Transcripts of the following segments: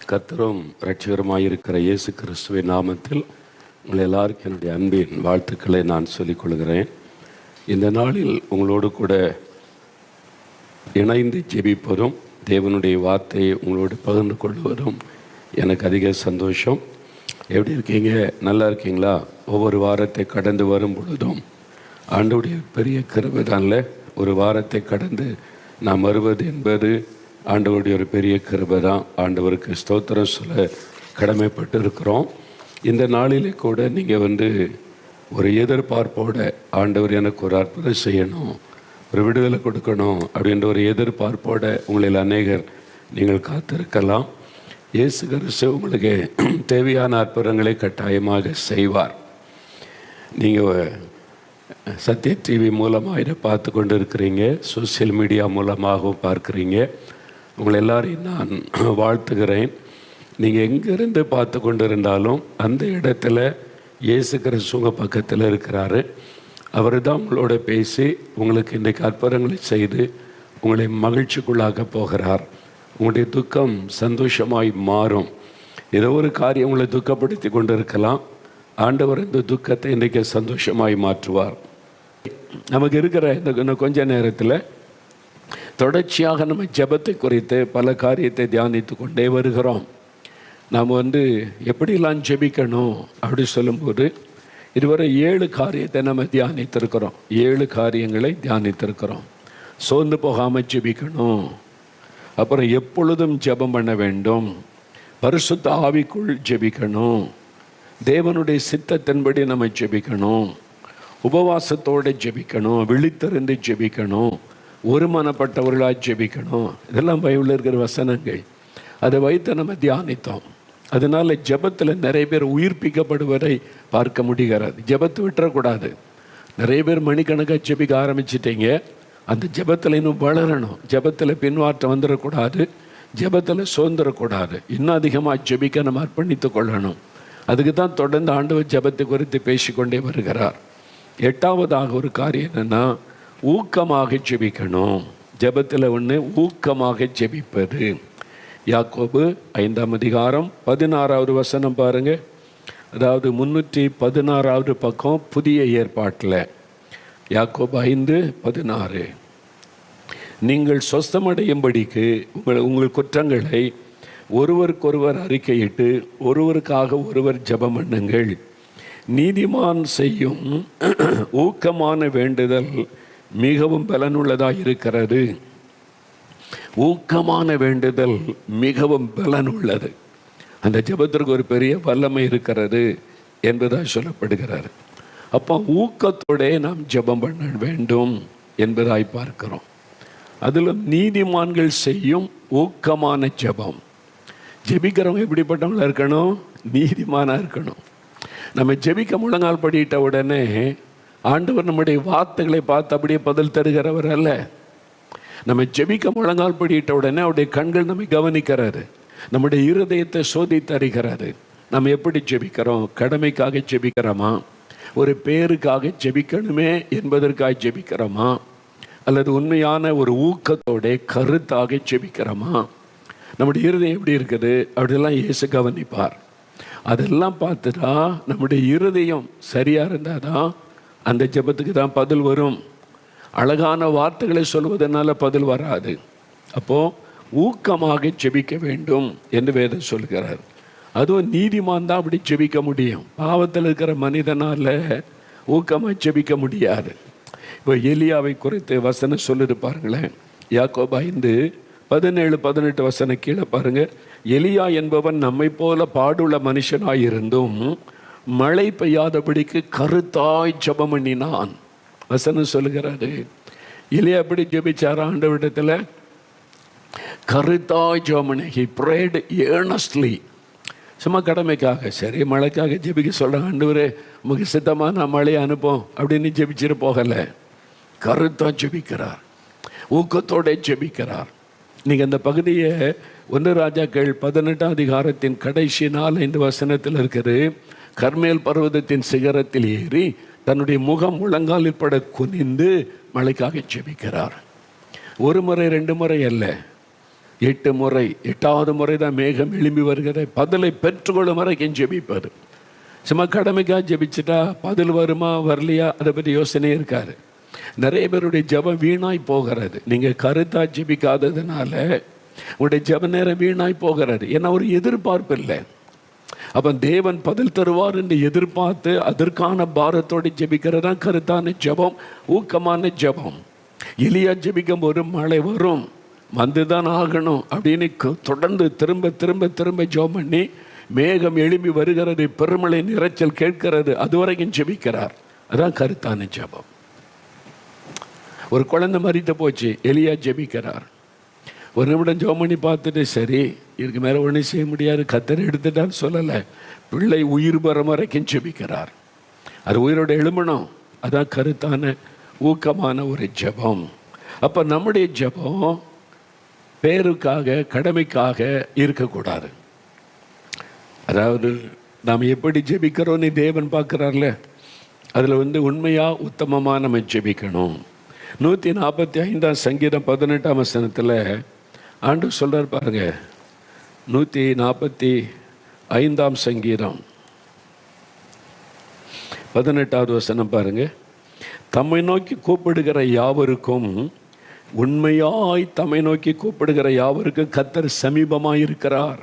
கர்த்தரும் இரட்சகருமாயிருக்கிற இயேசு கிறிஸ்துவின் நாமத்தில் உங்கள் எல்லாருக்கும் என்னுடைய அன்பின் வாழ்த்துக்களை நான் சொல்லிக் கொள்கிறேன். இந்த நாளில் உங்களோடு கூட இணைந்து ஜெபிப்பதும் தேவனுடைய வார்த்தையை உங்களோடு பகிர்ந்து கொள்வதும் எனக்கு அதிக சந்தோஷம். எப்படி இருக்கீங்க? நல்லா இருக்கீங்களா? ஒவ்வொரு வாரத்தை கடந்து வரும் பொழுதும் ஆண்டவருடைய பெரிய கிருபை தான்ல. ஒரு வாரத்தை கடந்து நாம் வருவது என்பது ஆண்டவருடைய ஒரு பெரிய கிருபை தான். ஆண்டவருக்கு ஸ்தோத்திரம் சொல்ல கடமைப்பட்டு இருக்கிறோம். இந்த நாளிலே கூட நீங்கள் ஒரு எதிர்பார்ப்போட ஆண்டவர் எனக்கு ஒரு அற்புதம் செய்யணும், ஒரு விடுதலை கொடுக்கணும் அப்படின்ற ஒரு எதிர்பார்ப்போட உங்களில் அநேகர் நீங்கள் காத்திருக்கலாம். இயேசு கிறிஸ்து உங்களுக்கு தேவையான அற்புதங்களை கட்டாயமாக செய்வார். நீங்கள் சத்ய டிவி மூலமாக இதை பார்த்து கொண்டு இருக்கிறீங்க, சோசியல் மீடியா மூலமாகவும் பார்க்குறீங்க. உங்களை எல்லாரையும் நான் வாழ்த்துகிறேன். நீங்கள் எங்கேருந்து பார்த்து கொண்டு இருந்தாலும் அந்த இடத்துல இயேசு கிறிஸ்து உங்கள் பக்கத்தில் இருக்கிறாரு. அவர் தான் உங்களோட பேசி உங்களுக்கு இன்றைக்கு அற்புதங்களை செய்து உங்களை மகிழ்ச்சிக்குள்ளாக போகிறார். உங்களுடைய துக்கம் சந்தோஷமாய் மாறும். ஏதோ ஒரு காரியம் உங்களை துக்கப்படுத்தி கொண்டு இருக்கலாம். ஆண்டவர் இந்த துக்கத்தை இன்றைக்கு சந்தோஷமாய் மாற்றுவார். நமக்கு இருக்கிற இந்த கொஞ்ச நேரத்தில் தொடர்ச்சியாக நம்ம ஜெபத்தை குறித்து பல காரியத்தை தியானித்து கொண்டே வருகிறோம். நாம் எப்படிலாம் ஜெபிக்கணும் அப்படி சொல்லும்போது இதுவரை 7 காரியத்தை நம்ம தியானித்திருக்கிறோம். 7 காரியங்களை தியானித்திருக்கிறோம். சோர்ந்து போகாமல் ஜெபிக்கணும், அப்புறம் எப்பொழுதும் ஜெபம் பண்ண வேண்டும், பரிசுத்த ஆவிக்குள் ஜெபிக்கணும், தேவனுடைய சித்தத்தின்படி நம்ம ஜெபிக்கணும், உபவாசத்தோடு ஜெபிக்கணும், விழித்திருந்து ஜெபிக்கணும், ஒருமனப்பட்டவர்களாக ஜெபிக்கணும். இதெல்லாம் பைபிளில் இருக்கிற வசனங்கள். அதை வைத்து நம்ம தியானித்தோம். அதனால் ஜெபத்தில் நிறைய பேர் உயிர்ப்பிக்கப்படுவதை பார்க்க முடிகிறது. ஜெபத்தை விட்டுறக்கூடாது. நிறைய பேர் மணிக்கணக்காக ஜெபிக்க ஆரம்பிச்சிட்டிங்க. அந்த ஜெபத்தில் இன்னும் வளரணும். ஜெபத்தில் பின்வாற்றம் வந்துடக்கூடாது. ஜெபத்தில் சோர்ந்துடக்கூடாது. இன்னும் அதிகமாக ஜெபிக்க நம்ம அர்ப்பணித்து கொள்ளணும். அதுக்கு தான் தொடர்ந்து ஆண்டவர் ஜெபத்தை குறித்து பேசிக்கொண்டே வருகிறார். 8ஆவதாக ஒரு காரியம் என்னென்னா, ஊக்கமாக ஜெபிக்கணும். ஜெபத்தில் ஊக்கமாக ஜெபிப்பது. யாக்கோபு 5ஆம் அதிகாரம் 16வது வசனம் பாருங்க. அதாவது 316வது பக்கம் புதிய ஏற்பாட்டில் யாக்கோபு 5:16. நீங்கள் சொஸ்தமடையும்படிக்கு உங்கள் குற்றங்களை ஒருவருக்கொருவர் அறிக்கையிட்டு ஒருவருக்காக ஒருவர் ஜெபம் பண்ணுங்கள். நீதிமான் செய்யும் ஊக்கமான வேண்டுதல் மிகவும் பலனுள்ளதாக இருக்கிறது. ஊக்கமான வேண்டுதல் மிகவும் பலனுள்ளது. அந்த ஜெபத்திற்கு ஒரு பெரிய வல்லமை இருக்கிறது என்பதாக சொல்லப்படுகிறார். அப்போ ஊக்கத்தோட நாம் ஜெபம் பண்ண வேண்டும் என்பதாய் பார்க்கிறோம். அதில் நீதிமான்கள் செய்யும் ஊக்கமான ஜெபம். ஜெபிக்கிறவங்க எப்படிப்பட்டவங்களா இருக்கணும்? நீதிமானாக இருக்கணும். நம்ம ஜெபிக்க முழங்கால் படியிட்ட உடனே ஆண்டவர் நம்முடைய வார்த்தைகளை பார்த்து அப்படியே பதில் தருகிறவர் அல்ல. நம்ம ஜெபிக்க முழங்கால் படியிட்ட உடனே அவருடைய கண்கள் நம்மை கவனிக்கிறாரு. நம்முடைய இருதயத்தை சோதித்து அறிகிறாரு. நம்ம எப்படி ஜெபிக்கிறோம்? கடமைக்காக ஜெபிக்கிறோமா? ஒரு பேருக்காக ஜெபிக்கணுமே என்பதற்காக ஜெபிக்கிறோமா? அல்லது உண்மையான ஒரு ஊக்கத்தோட கருத்தாக ஜெபிக்கிறோமா? நம்முடைய இருதயம் எப்படி இருக்குது அப்படிலாம் இயேசு கவனிப்பார். அதெல்லாம் பார்த்துட்டா நம்முடைய இருதயம் சரியாக இருந்தால் தான் அந்த ஜெபத்துக்கு தான் பதில் வரும். அழகான வார்த்தைகளை சொல்வதனால பதில் வராது. அப்போது ஊக்கமாக ஜெபிக்க வேண்டும் என்று வேதம் சொல்கிறார். அதுவும் நீதிமான் தான் அப்படி ஜெபிக்க முடியும். பாவத்தில் இருக்கிற மனிதனால் ஊக்கமாக ஜெபிக்க முடியாது. இப்போ எலியாவை குறித்து வசனம் சொல்லுது பாருங்களேன். யாக்கோபு 5:17-18 வசனம் கீழே பாருங்கள். எலியா என்பவன் நம்மை போல பாடுள்ள மனுஷனாயிருந்தும் மழை பெய்யாதபடிக்கு கருத்தாய் ஜெபம் பண்ணினான். வசனம் சொல்லுகிறாரு. எலியா எப்படி ஜெபிச்சார்? ஆண்டவரிடத்தில் கருத்தாய் ஜெபம் பண்ணி. he prayed earnestly. சும்மா கடமைக்காக, சரி மழைக்காக ஜெபிக்க சொல்கிறேன், ஆண்டவரே உமக்கு சித்தமாக நான் மழையை அனுப்போம் அப்படின்னு ஜெபிச்சிட்டு போகலை. கருத்தாக ஜெபிக்கிறார், ஊக்கத்தோட ஜெபிக்கிறார். நீங்கள் அந்த பகுதியை 1 ராஜாக்கள் 18ஆம் அதிகாரத்தின் கடைசி 4-5 வசனத்தில் இருக்குது. கர்மேல் பர்வதத்தின் சிகரத்தில் ஏறி தன்னுடைய முகம் முழங்காலில் பட குனிந்து மழைக்காக ஜெபிக்கிறார். 1 முறை 2 முறை அல்ல, 8 முறை, 8வது முறை தான் மேகம் எழும்பி வருகிற பதிலை பெற்றுக்கொள்ளும் வரைக்கும் ஜெபிப்பார். சும்மா கடமைக்காக ஜெபிச்சுட்டா பதில் வருமா வரலையா அதை பற்றி யோசனை இருக்காரு. நிறைய பேருடைய ஜெபம் வீணாய் போகிறது. நீங்கள் கருத்தா ஜெபிக்காததுனால உங்களுடைய ஜெப நேரம் வீணாய் போகிறது. ஏன்னா ஒரு எதிர்பார்ப்பு இல்லை. அப்போ தேவன் பதில் தருவார் என்று எதிர்பார்த்து அதற்கான பாரத்தோடு ஜெபிக்கிறதா கருத்தான ஜெபம், ஊக்கமான ஜெபம். எலியா ஜெபிக்கும் போது மழை வரும், வந்துதான் ஆகணும் அப்படின்னு தொடர்ந்து திரும்ப திரும்ப திரும்ப ஜெபம் பண்ணி மேகம் எழும்பி வருகிறது, பெருமழை இரைச்சல் கேட்கிறது, அதுவரைக்கும் ஜெபிக்கிறார். அதான் கருத்தான ஜெபம். ஒரு குழந்தை மறித்து போச்சு, எலியா ஜெபிக்கிறார். ஒரு நிமிடம் ஜெபம் பண்ணி பார்த்துட்டு சரி இதுக்கு மேலே ஒன்றும் செய்ய முடியாது, கத்தரை எடுத்துட்டான்னு சொல்லலை. பிள்ளை உயிர் பெற வரைக்கும் ஜெபிக்கிறார். அது உயிரோட எழும்பணும். அதான் கருத்தான ஊக்கமான ஒரு ஜெபம். அப்போ நம்முடைய ஜெபம் பேருக்காக கடமைக்காக இருக்கக்கூடாது. அதாவது நாம் எப்படி ஜெபிக்கிறோன்னு தேவன் பார்க்குறார்ல, அதில் உண்மையாக உத்தமமாக நம்ம ஜெபிக்கணும். 145 சங்கீதம் 18 வசனத்தில் ஆண்டு சொல்கிறார் பாருங்க. 145 சங்கீதம் 18வது வசனம் பாருங்க. தம்மை நோக்கி கூப்பிடுகிற யாவருக்கும், உண்மையாய் தம்மை நோக்கி கூப்பிடுகிற யாவருக்கும் கர்த்தர் சமீபமாக இருக்கிறார்.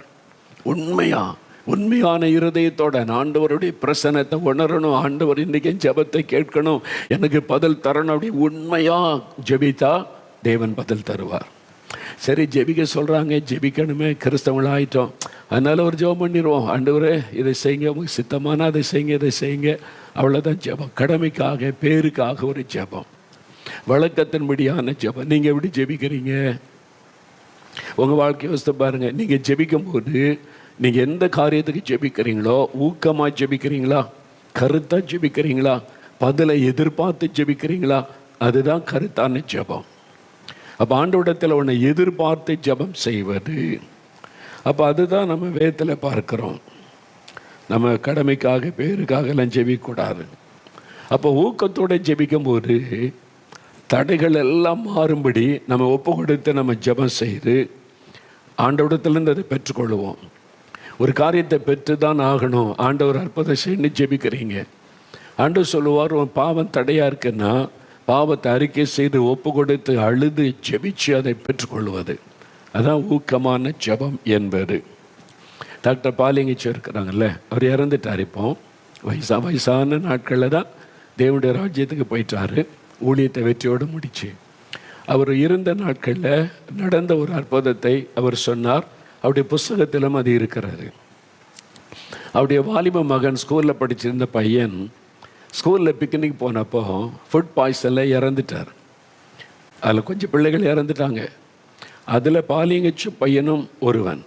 உண்மையான இருதயத்தோட ஆண்டவருடைய பிரசன்னத்தை உணரணும். ஆண்டவர் இன்றைக்கி ஜெபத்தை கேட்கணும், எனக்கு பதில் தரணும். அப்படி உண்மையாக ஜெபித்தா தேவன் பதில் தருவார். சரி ஜெபிக்க சொல்கிறாங்க, ஜெபிக்கணுமே, கிறிஸ்தவங்களாயிட்டோம், அதனால் ஒரு ஜெபம் பண்ணிடுவோம். ஆண்டவரே இதை செய்யுங்க, உங்களுக்கு சித்தமான அதை செய்யுங்க, இதை செய்யுங்க, அவ்வளோதான் ஜெபம். கடமைக்காக பேருக்காக ஒரு ஜெபம், வழக்கத்தின்படியான ஜெபம். நீங்கள் எப்படி ஜெபிக்கிறீங்க? உங்கள் வாழ்க்கை யோசித்து பாருங்கள். நீங்கள் ஜெபிக்கும் போது நீங்கள் எந்த காரியத்துக்கு ஜெபிக்கிறீங்களோ, ஊக்கமாக ஜெபிக்கிறீங்களா, கருத்தாக ஜெபிக்கிறீங்களா, பதிலை எதிர்பார்த்து ஜெபிக்கிறீங்களா? அதுதான் கருத்தான ஜெபம். அப்போ ஆண்டவரிடத்தில் உன்னை எதிர்பார்த்து ஜெபம் செய்வது. அப்போ அதுதான் நம்ம வேதத்தில் பார்க்குறோம். நம்ம கடமைக்காக பேருக்காக எல்லாம் ஜெபிக்கக்கூடாது. அப்போ ஊக்கத்தோடு ஜெபிக்கும்போது தடைகள் எல்லாம் மாறும்படி நம்ம ஒப்பு கொடுத்து நம்ம ஜெபம் செய்து ஆண்டவரிடத்துலேருந்து அதை பெற்றுக்கொள்ளுவோம். ஒரு காரியத்தை பெற்று தான் ஆகணும், ஆண்டவர் அற்புதம் செய்யணும்னு ஜெபிக்கிறீங்க. ஆண்டவர் சொல்லுவார், உன் பாவம் தடையாக இருக்குன்னா பாவத்தை அறிக்கை செய்து ஒப்பு கொடுத்து அழுது ஜெபிச்சு அதை பெற்றுக்கொள்வது. அதான் ஊக்கமான ஜெபம் என்பது. டாக்டர் பாலிங்கச்சு இருக்கிறாங்கல்ல, அவர் இறந்துட்டார். இப்போ வயசான நாட்களில் தான் தேவனுடைய ராஜ்யத்துக்கு போயிட்டார். ஊழியத்தை வெற்றியோடு முடிச்சு அவர் இருந்த நாட்களில் நடந்த ஒரு அற்புதத்தை அவர் சொன்னார். அவருடைய புஸ்தகத்திலும் அது இருக்கிறது. அவருடைய வாலிப மகன் ஸ்கூலில் படிச்சிருந்த பையன் ஸ்கூலில் பிக்னிக் போனப்போ ஃபுட் பாய்சனில் இறந்துட்டார். அதில் கொஞ்சம் பிள்ளைகள் இறந்துட்டாங்க. அதில் பாலிங்கச்சு பையனும் ஒருவன்,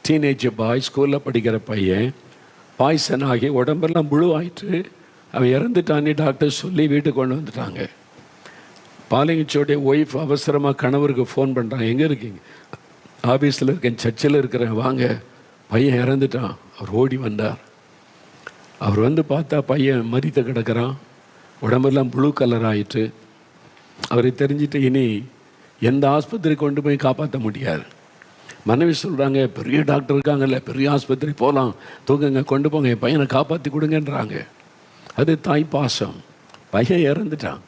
டீனேஜ் பாய், ஸ்கூலில் படிக்கிற பையன். பாய்சன் ஆகி உடம்பெல்லாம் முழுவாயிட்டு அவன் இறந்துட்டான்னு டாக்டர் சொல்லி வீட்டுக்கு கொண்டு வந்துட்டாங்க. பாலிங்கச்சோடைய ஒய்ஃப் அவசரமாக கணவருக்கு ஃபோன் பண்ணுறாங்க, எங்கே இருக்கீங்க? ஆஃபீஸில் இருக்கேன், சர்ச்சில் இருக்கிறேன், வாங்க, பையன் இறந்துட்டான். அவர் ஓடி வந்தார். அவர் வந்து பார்த்தா பையன் மரித்து கிடக்கிறான், உடம்பெல்லாம் ப்ளூ கலர் ஆகிட்டு. அவரை தெரிஞ்சுட்டு இனி எந்த ஆஸ்பத்திரி கொண்டு போய் காப்பாற்ற முடியாது. மனைவி சொல்கிறாங்க, பெரிய டாக்டர் இருக்காங்கல்ல, பெரிய ஆஸ்பத்திரி போகலாம், தூங்குங்க, கொண்டு போங்க, என் பையனை காப்பாற்றி கொடுங்கன்றாங்க. அது தாய் பாசம். பையன் இறந்துட்டான்.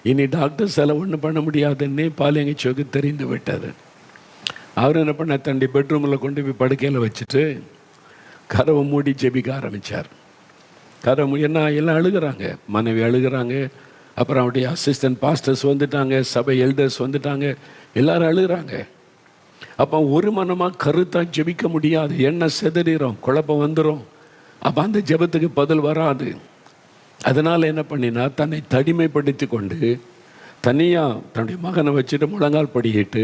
இனி டாக்டர் சில ஒன்றும் பண்ண முடியாதுன்னு பாலியங்கச்சோக்கு தெரிந்து விட்டது. அவர் என்ன பண்ண, தண்டி பெட்ரூமில் கொண்டு போய் படுக்கையில் வச்சுட்டு கதவை மூடி ஜெபிக்க ஆரம்பித்தார். கதவை என்ன எல்லாம் அழுகிறாங்க, மனைவி அழுகிறாங்க, அப்புறம் அவருடைய அசிஸ்டன்ட் பாஸ்டர்ஸ் வந்துட்டாங்க, சபை எல்டர்ஸ் வந்துட்டாங்க, எல்லாரும் அழுகிறாங்க. அப்போ ஒரு மனமாக கருத்தாக ஜெபிக்க முடியாது, எண்ணெய் செதறிடும், குழப்பம் வந்துடும். அப்போ அந்த ஜெபத்துக்கு பதில் வராது. அதனால் என்ன பண்ணினா, தன்னை தனிமைப்படுத்தி கொண்டு தனியாக தன்னுடைய மகனை வச்சுட்டு முழங்கால் படிக்கிட்டு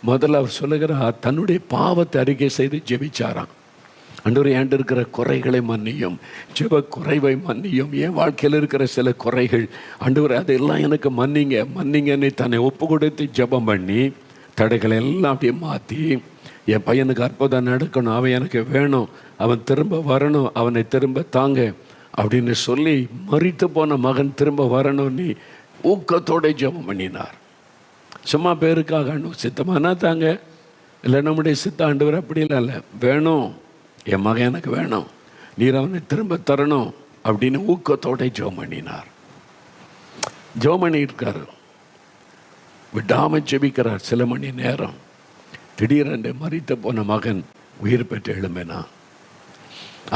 முதல்ல அவர் சொல்லுகிறார், தன்னுடைய பாவத்தை அறிக்கை செய்து ஜெபிச்சாராம். ஆண்டவரே, என்கிட்ட இருக்கிற குறைகளை மன்னியும், ஜெப குறைவை மன்னியும், என் வாழ்க்கையில் இருக்கிற சில குறைகள் ஆண்டவரே அதெல்லாம் எனக்கு மன்னிங்கன்னு தன்னை ஒப்பு கொடுத்து ஜெபம் பண்ணி தடைகளை எல்லாம் அப்படியே மாற்றி, என் பையனுக்கு அற்புதம் நடக்கணும், அவன் எனக்கு வேணும், அவன் திரும்ப வரணும், அவனை திரும்ப தாங்க அப்படின்னு சொல்லி மரித்து போன மகன் திரும்ப வரணும்னு ஊக்கத்தோடு ஜெபம் பண்ணினார். சும்மா பேருக்காக சித்தமானா தாங்க, இல்லை நம்முடைய சித்த ஆண்டவர் அப்படிலாம் இல்லை, வேணும் என் மகன் எனக்கு வேணும், நீர் அவனை திரும்ப தரணும் அப்படின்னு ஊக்கத்தோட ஜெபம் பண்ணினார். ஜெபம் பண்ணியிருக்காரு, விடாமல் ஜெபிக்கிறார் சில மணி நேரம். திடீரென்று மரித்து போன மகன் உயிர் பெற்று எழும்பினான்.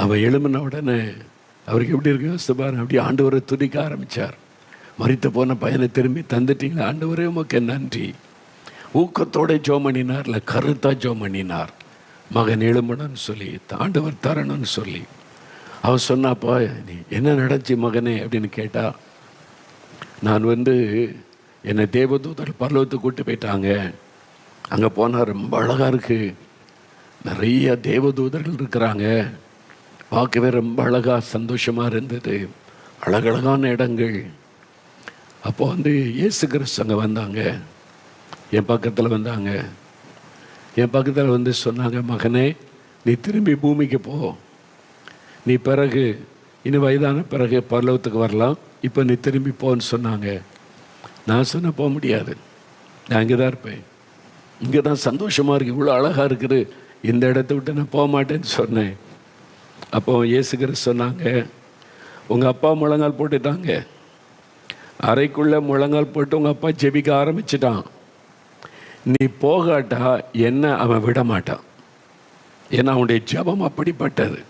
அவன் எழும்பின உடனே அவருக்கு எப்படி இருக்கு யோசித்து பாருங்க, அப்படியே ஆண்டவரை துதிக்க ஆரம்பித்தார். மரித்து போன பையனை திரும்பி தந்துட்டீங்களா ஆண்டவரே உமக்கு நன்றி. ஊக்கத்தோட ஜெபம் பண்ணினார், இல்லை கருத்தாக ஜெபம் பண்ணினார். மகன் எழும்பணும்னு சொல்லி ஆண்டவர் தரணும்னு சொல்லி. அவன் சொன்னாப்பா நீ என்ன நடந்துச்சு மகனே அப்படின்னு கேட்டா, நான் என்னை தேவதூதர் பரலோகத்துக்கு கூட்டு போயிட்டாங்க. அங்கே போனால் ரொம்ப அழகாக இருக்குது, நிறைய தேவதூதர்கள் இருக்கிறாங்க, பார்க்கவே ரொம்ப அழகாக சந்தோஷமாக இருந்தது, அழகழகான இடங்கள். அப்போ இயேசு கிறிஸ்து அங்கே வந்தாங்க, என் பக்கத்தில் வந்தாங்க. என் பக்கத்தில் சொன்னாங்க, மகனே நீ திரும்பி பூமிக்கு போ, நீ பிறகு இன்னும் வயதான பிறகு பரலோகத்துக்கு வரலாம், இப்போ நீ திரும்பி போன்னு சொன்னாங்க. நான் சொன்ன போக முடியாது, நான் இங்கே தான் இருப்பேன், இங்கே தான் சந்தோஷமாக இருக்குது, இவ்வளோ அழகாக இருக்குது, இந்த இடத்த விட்டு நான் போக மாட்டேன்னு சொன்னேன். அப்போ இயேசு கிறிஸ்து சொன்னாங்க, உங்கள் அப்பா முழங்கால் போட்டுட்டாங்க, அறைக்குள்ளே முழங்கால் போட்டு உங்கள் அப்பா ஜெபிக்க ஆரம்பிச்சிட்டான், நீ போகாட்டா என்ன அவன் விட மாட்டான். ஏன்னா அவனுடைய ஜெபம் அப்படிப்பட்டது,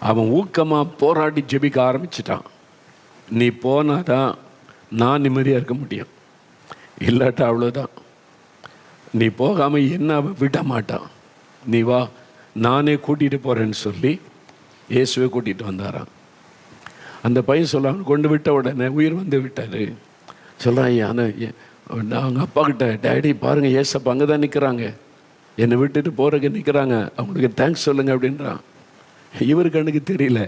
அவன் ஊக்கமாக போராடி ஜெபிக்க ஆரம்பிச்சிட்டான். நீ போனாதான் நான் நிம்மதியாக இருக்க முடியும், இல்லாட்டா அவ்வளோதான். நீ போகாமல் என்ன அவன் விட மாட்டான், நீ வா நானே கூட்டிகிட்டு போகிறேன்னு சொல்லி இயேசுவை கூட்டிகிட்டு வந்தாரான். அந்த பையன் சொல்ல கொண்டு விட்ட உடனே உயிர் வந்து விட்டார். சொல்கிறான், அவங்க அப்பா கிட்ட, டேடி பாருங்கள் ஏசப்பா அங்கே தான் நிற்கிறாங்க, என்னை விட்டுட்டு போகிறக்கு நிற்கிறாங்க, அவங்களுக்கு தேங்க்ஸ் சொல்லுங்கள் அப்படின்றான். இவர் கண்ணுக்கு தெரியல,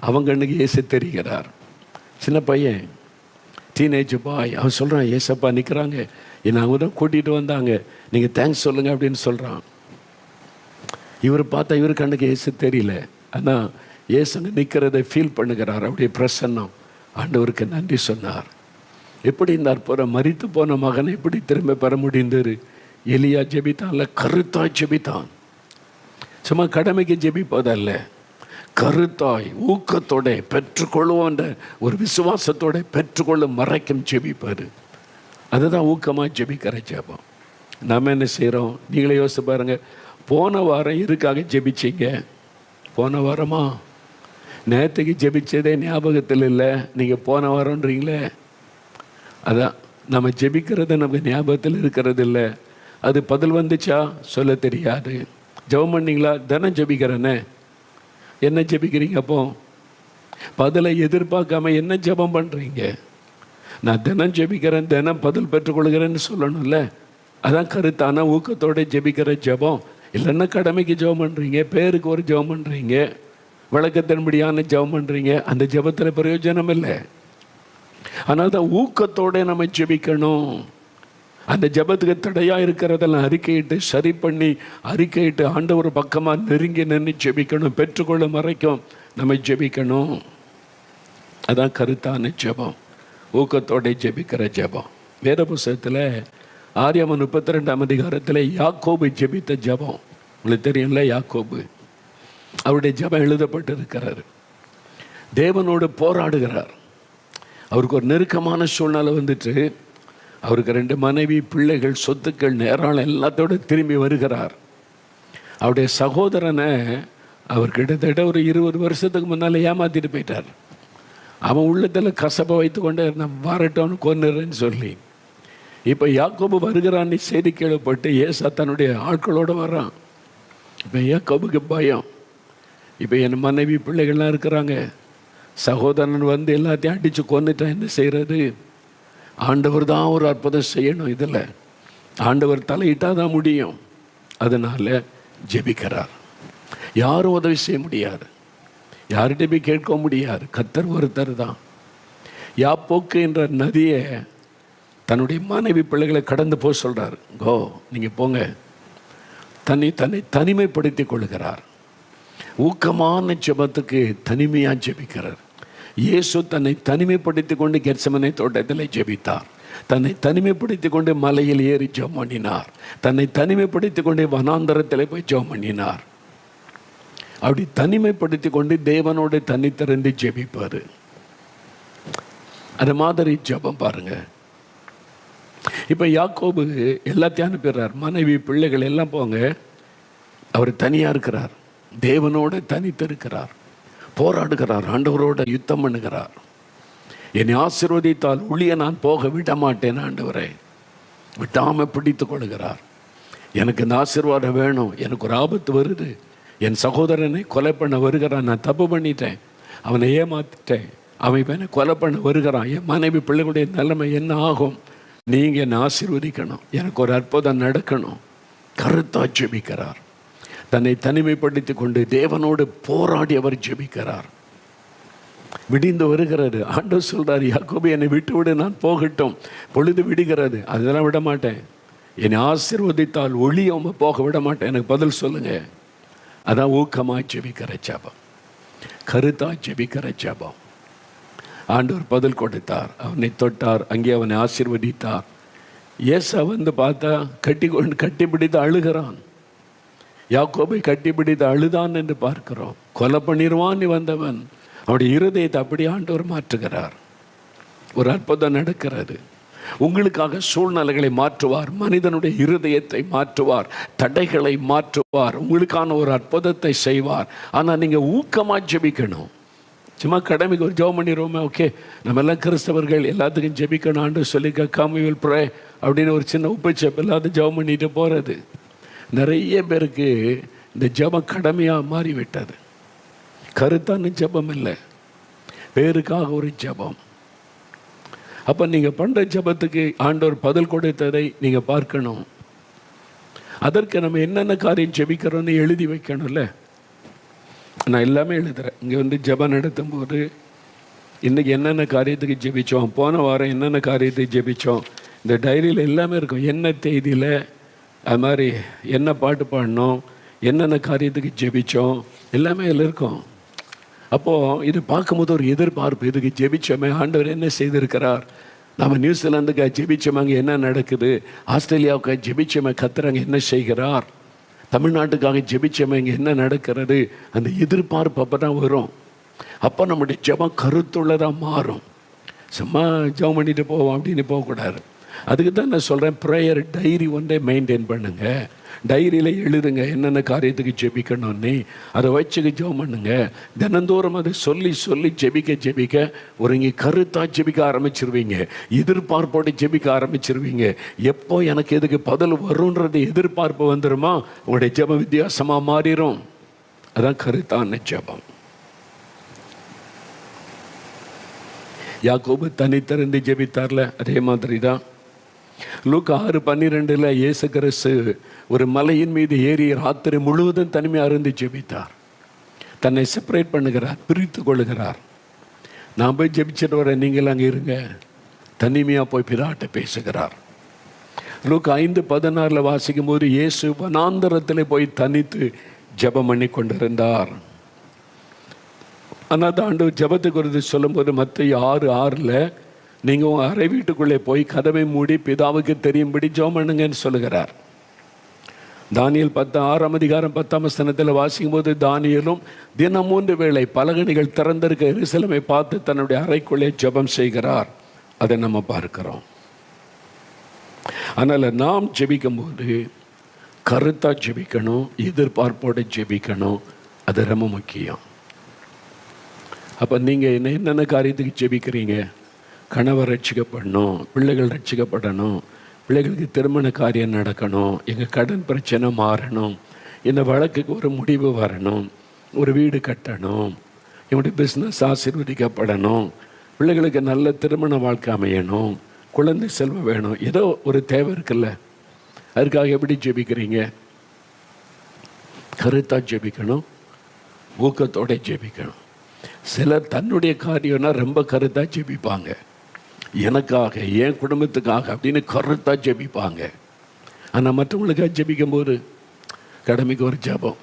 அவன் கண்ணுக்கு ஏசு தெரிகிறார். சின்ன பையன், டீனேஜ் பாய், அவன் சொல்கிறான், ஏசப்பா நிற்கிறாங்க, என்னை அவங்க தான் கூட்டிகிட்டு வந்தாங்க, நீங்கள் தேங்க்ஸ் சொல்லுங்கள் அப்படின்னு சொல்கிறான். இவர் பார்த்தா இவர் கண்ணுக்கு ஏசு தெரியல, ஆனால் ஏசுங்க நிற்கிறதை ஃபீல் பண்ணுகிறார், அப்படியே பிரசன்னம். ஆண்டவருக்கு நன்றி சொன்னார். எப்படி இந்த அற்புதம், மரித்து போன மகனை எப்படி திரும்ப பெற முடிந்தது? எலியா ஜெபித்தான்ல, கருத்தாய் ஜெபித்தான். சும்மா கடமைக்கு ஜெபிப்பதல்ல, கருத்தாய் ஊக்கத்தோட பெற்றுக்கொள்வோன்ற ஒரு விசுவாசத்தோட பெற்றுக்கொள்ளும் மறைக்கும் ஜெபிப்பார். அதுதான் ஊக்கமாக ஜெபிக்கிற ஜெபம். நம்ம என்ன செய்கிறோம்? நீங்களே யோசிச்சு பாருங்கள். போன வாரம் இருக்காக ஜெபிச்சிங்க, போன வாரமா நேற்றுக்கு ஜெபிச்சதே ஞாபகத்தில் இல்லை, நீங்கள் போன வாரம்ன்றீங்களே. அதான் நம்ம ஜெபிக்கிறது நமக்கு ஞாபகத்தில் இருக்கிறது இல்லை. அது பதில் வந்துச்சா சொல்ல தெரியாது. ஜெபம் பண்ணிங்களா? தினம் ஜெபிக்கிறேன்னே, என்ன ஜெபிக்கிறீங்க? அப்போ பதிலை எதிர்பார்க்காம என்ன ஜெபம் பண்ணுறீங்க? நான் தினம் ஜெபிக்கிறேன், தினம் பதில் பெற்றுக்கொள்கிறேன்னு சொல்லணும்ல. அதான் கருத்தான ஊக்கத்தோடு ஜெபிக்கிற ஜெபம். இல்லைன்னா கடமைக்கு ஜெபம் பண்ணுறீங்க, பேருக்கு ஒரு ஜெபம் பண்ணுறீங்க, விளக்கத்தின்படியான ஜெபம் பண்ணுறீங்க, அந்த ஜெபத்தில் பிரயோஜனம் இல்லை. ஆனால் தான் ஊக்கத்தோடு நம்ம ஜெபிக்கணும். அந்த ஜெபத்துக்கு தடையாக இருக்கிறதெல்லாம் அறிக்கையிட்டு சரி பண்ணி அறிக்கையிட்டு ஆண்டவர் பக்கமாக நெருங்கி நின்று ஜெபிக்கணும். பெற்றுக்கொள்ளும் வரைக்கும் நம்ம ஜெபிக்கணும். அதான் கருத்தான ஜெபம், ஊக்கத்தோட ஜெபிக்கிற ஜெபம். வேத புஸ்தகத்தில் ஆதியாகமம் 32ஆம் அதிகாரத்தில் யாக்கோபு ஜெபித்த ஜெபம் உங்களுக்கு தெரியும்ல. யாக்கோபு அவருடைய ஜெபம் எழுதப்பட்டு இருக்கிறார். தேவனோடு போராடுகிறார். அவருக்கு ஒரு நெருக்கமான சூழ்நிலை வந்துட்டு, அவருக்கு 2 மனைவி, பிள்ளைகள், சொத்துக்கள், நேரம் எல்லாத்தோடு திரும்பி வருகிறார். அவருடைய சகோதரனை அவர் கிட்டத்தட்ட ஒரு 20 வருஷத்துக்கு முன்னால் ஏமாற்றிட்டு போயிட்டார். அவன் உள்ளத்தில் கசப்பை வைத்து கொண்டு நான் வாரட்டோன்னு கொன்னுறேன்னு சொல்லி, இப்போ யாக்கோபு வருகிறான்னு செய்தி கேள்விப்பட்டு ஏசா தன்னுடைய ஆட்களோடு வர்றான். இப்போ யாக்கோபுக்கு பயம், இப்போ என் மனைவி பிள்ளைகள்லாம் இருக்கிறாங்க, சகோதரன் எல்லாத்தையும் அடித்து கொண்டுட்டான், என்ன செய்கிறது? ஆண்டவர் தான் ஒரு அற்புதம் செய்யணும், இதில் ஆண்டவர் தலையிட்டால் தான் முடியும். அதனால் ஜெபிக்கிறார். யாரும் உதவி செய்ய முடியாது, யார்கிட்ட போய் கேட்க முடியாது, கர்த்தர் ஒருத்தர் தான். யாப்போக்கு என்ற நதியை தன்னுடைய மனைவி பிள்ளைகளை கடந்து போக சொல்கிறார். கோ, நீங்கள் போங்க. தன்னை தனிமைப்படுத்தி கொள்கிறார். ஊக்கமான ஜெபத்துக்கு தனிமையாக ஜெபிக்கிறார். இயேசு தன்னை தனிமைப்படுத்தி கொண்டு கெத்செமனே தோட்டத்தில் ஜெபித்தார். தன்னை தனிமைப்படுத்தி கொண்டு மலையில் ஏறி ஜெபம் பண்ணினார். தன்னை தனிமைப்படுத்தி கொண்டு வனாந்தரத்தில் போய் ஜெபம் பண்ணினார். அப்படி தனிமைப்படுத்தி கொண்டு தேவனோடு தனித்திறந்து ஜெபிப்பார். அந்த மாதிரி ஜெபம் பாருங்க. இப்போ யாக்கோபு எல்லாத்தையும் அனுப்பிடுறார். மனைவி பிள்ளைகள் எல்லாம் போங்க. அவர் தனியாக இருக்கிறார். தேவனோடு தனித்திருக்கிறார். போராடுகிறார். ஆண்டவரோட யுத்தம் பண்ணுகிறார். என்னை ஆசீர்வதித்தால் ஒளிய நான் போக விட மாட்டேன் ஆண்டவரே, விட்டாமல் பிடித்து கொள்கிறார். எனக்கு இந்த ஆசீர்வாதம் வேணும். எனக்கு ஒரு ஆபத்து வருது. என் சகோதரனை கொலை பண்ண வருகிறான். நான் தப்பு பண்ணிட்டேன். அவனை ஏமாத்திட்டேன். அவன் இப்போ என்னை கொலை பண்ண வருகிறான். என் மனைவி பிள்ளைகளுடைய நிலைமை என்ன ஆகும்? நீங்கள் என்னை ஆசீர்வதிக்கணும். எனக்கு ஒரு அற்புதம் நடக்கணும். கருத்தாக ஜெபிக்கிறார். தன்னை தனிமைப்படுத்தி கொண்டு தேவனோடு போராடி அவர் ஜெபிக்கிறார். விடிந்து வருகிறது. ஆண்டவர் சொல்றார், யாக்கோபு என்னை விட்டு விடு, நான் போகட்டும். பொழுது விடுகிறது. அதெல்லாம் விட மாட்டேன். என்னை ஆசீர்வதித்தால் ஒளியை போக விட மாட்டேன். எனக்கு பதில் சொல்லுங்க. அதான் ஊக்கமாக ஜெபிக்கிற ஜெபம், கருத்தாக ஜெபிக்கிற ஜெபம். ஆண்டவர் பதில் கொடுத்தார். அவனை தொட்டார். அங்கே அவனை ஆசீர்வதித்தார். ஏசா வந்து பார்த்தா கட்டிப்பிடித்து அழுகிறான். யாக்கோபை கட்டிப்பிடித்து அழுதான் என்று பார்க்கிறோம். கொலை பண்ணிடுவான்னு வந்தவன் அவருடைய இருதயத்தை அப்படி ஆண்டவர் மாற்றுகிறார். ஒரு அற்புதம் நடக்கிறது. உங்களுக்காக சூழ்நிலைகளை மாற்றுவார். மனிதனுடைய இருதயத்தை மாற்றுவார். தடைகளை மாற்றுவார். உங்களுக்கான ஒரு அற்புதத்தை செய்வார். ஆனால் நீங்கள் ஊக்கமாக ஜெபிக்கணும். சும்மா கடமைக்கு ஒரு ஜெபம் பண்ணிடுவோமே, ஓகே நம்ம எல்லாம் கிறிஸ்தவர்கள், எல்லாத்துக்கும் ஜெபிக்கணும் ஆண்டு சொல்லி கம் வி வில் ப்ரே அப்படின்னு ஒரு சின்ன உப்பச்சப் இல்லாத ஜெபம் பண்ணிட்டு போகிறது. நிறைய பேருக்கு இந்த ஜெபம் கடமையாக மாறிவிட்டது. கருத்தான ஜெபம் இல்லை, பேருக்காக ஒரு ஜெபம். அப்போ நீங்கள் பண்ணுற ஜெபத்துக்கு ஆண்டவர் பதில் கொடுத்ததை நீங்கள் பார்க்கணும். அதற்கு நம்ம என்னென்ன காரியம் ஜெபிக்கிறோன்னு எழுதி வைக்கணும்ல. நான் எல்லாமே எழுதுகிறேன். இங்கே வந்து ஜெபம் நடத்தும் போது இன்றைக்கி என்னென்ன காரியத்துக்கு ஜெபித்தோம், போன வாரம் என்னென்ன காரியத்துக்கு ஜெபித்தோம், இந்த டைரியில் எல்லாமே இருக்கும். என்ன தேதியில் அது மாதிரி என்ன பாட்டு பாடினோம், என்னென்ன காரியத்துக்கு ஜெபித்தோம், எல்லாமே இதில் இருக்கும். அப்போது இது பார்க்கும்போது ஒரு எதிர்பார்ப்பு. இதுக்கு ஜெபிச்சோமே, ஆண்டவர் என்ன செய்திருக்கிறார், நம்ம நியூசிலாந்துக்கு ஜெபிச்சோமே அங்கே என்ன நடக்குது, ஆஸ்திரேலியாவுக்கு ஜெபிச்சோமே கத்துறாங்க என்ன செய்கிறார், தமிழ்நாட்டுக்காக ஜெபிச்சோமே இங்கே என்ன நடக்கிறது, அந்த எதிர்பார்ப்பு அப்போ தான் வரும். அப்போ நம்முடைய ஜெபம் கருத்துள்ளதாக மாறும். சும்மா ஜெபம் பண்ணிட்டு போவோம் அப்படின்னு போகக்கூடாது. அதுக்கு தான் நான் சொல்கிறேன், ப்ரேயர் டைரி ஒன்றே மெயின்டைன் பண்ணுங்க. டைரியில் எழுதுங்க என்னென்ன காரியத்துக்கு ஜெபிக்கணும்னு. அதை வச்சுக்க ஜெபம் பண்ணுங்க. தினந்தோறும் அதை சொல்லி சொல்லி ஜெபிக்க ஒரு இங்கே கருத்தாக ஜெபிக்க ஆரம்பிச்சிருவீங்க. எதிர்பார்ப்போடு ஜெபிக்க ஆரம்பிச்சிருவீங்க. எப்போ எனக்கு எதுக்கு பதில் வரும்ன்றது எதிர்பார்ப்பு வந்துடுமா, உங்களுடைய ஜெபம் வித்தியாசமாக மாறிடும். அதான் கருத்தான ஜெபம். யாக்கோபு தனித்திறந்து ஜெபித்தார்ல, அதே மாதிரி தான் லூக்கா 6:12 இயேசு கிறிஸ்து ஒரு மலையின் மீது ஏறி ராத்திரி முழுவதும் தனிமையாக இருந்து ஜெபித்தார். தன்னை செப்பரேட் பண்ணுகிறார், பிரித்து கொள்ளுகிறார். நான் போய் ஜெபிச்சுட்டு வரேன், நீங்கள் அங்கே இருங்க. தனிமையாக போய் பிதாட்ட பேசுகிறார். லூக்கா 5:16 வாசிக்கும் போது இயேசு வனாந்தரத்தில் போய் தனித்து ஜெபம் பண்ணி கொண்டிருந்தார். ஆனால் தான் ஆண்டவர் ஜெபத்துக்கு ஒரு சொல்லும்போது மத்தேயு 6:6 நீங்கள் உங்கள் அறை வீட்டுக்குள்ளே போய் கதவை மூடி பிதாவுக்கு தெரியும்படி ஜெபம் பண்ணுங்கன்னு சொல்லுகிறார். தானியேல் 6:10 வாசிக்கும் போது தானியேலும் தினம் 3 வேளை பலகணிகள் திறந்திருக்க எருசலேமை பார்த்து தன்னுடைய அறைக்குள்ளே ஜெபம் செய்கிறார். அதை நம்ம பார்க்கிறோம். அதனால் நாம் ஜெபிக்கும் போது கருத்தாக ஜெபிக்கணும், எதிர்பார்ப்போடு ஜெபிக்கணும். அது ரொம்ப முக்கியம். அப்போ நீங்கள் என்னென்ன காரியத்துக்கு ஜெபிக்கிறீங்க? கணவர் ரட்சிக்கப்படணும், பிள்ளைகள் ரட்சிக்கப்படணும், பிள்ளைகளுக்கு திருமண காரியம் நடக்கணும், எங்கள் கடன் பிரச்சனை மாறணும், இந்த வழக்குக்கு ஒரு முடிவு வரணும், ஒரு வீடு கட்டணும், என்னுடைய பிஸ்னஸ் ஆசீர்வதிக்கப்படணும், பிள்ளைகளுக்கு நல்ல திருமண வாழ்க்கை அமையணும், குழந்தை செல்வம் வேணும், ஏதோ ஒரு தேவை இருக்குல்ல. அதுக்காக எப்படி ஜெபிக்கிறீங்க? கருத்தாக ஜெபிக்கணும், ஊக்கத்தோடு ஜெபிக்கணும். சிலர் தன்னுடைய காரியம்னா ரொம்ப கருத்தாக ஜெபிப்பாங்க. எனக்காக, என் குடும்பத்துக்காக அப்படின்னு கருத்தாக ஜெபிப்பாங்க. ஆனால் மற்றவங்களுக்காக ஜெபிக்கும் போது கடமைக்கு ஒரு ஜெபம்.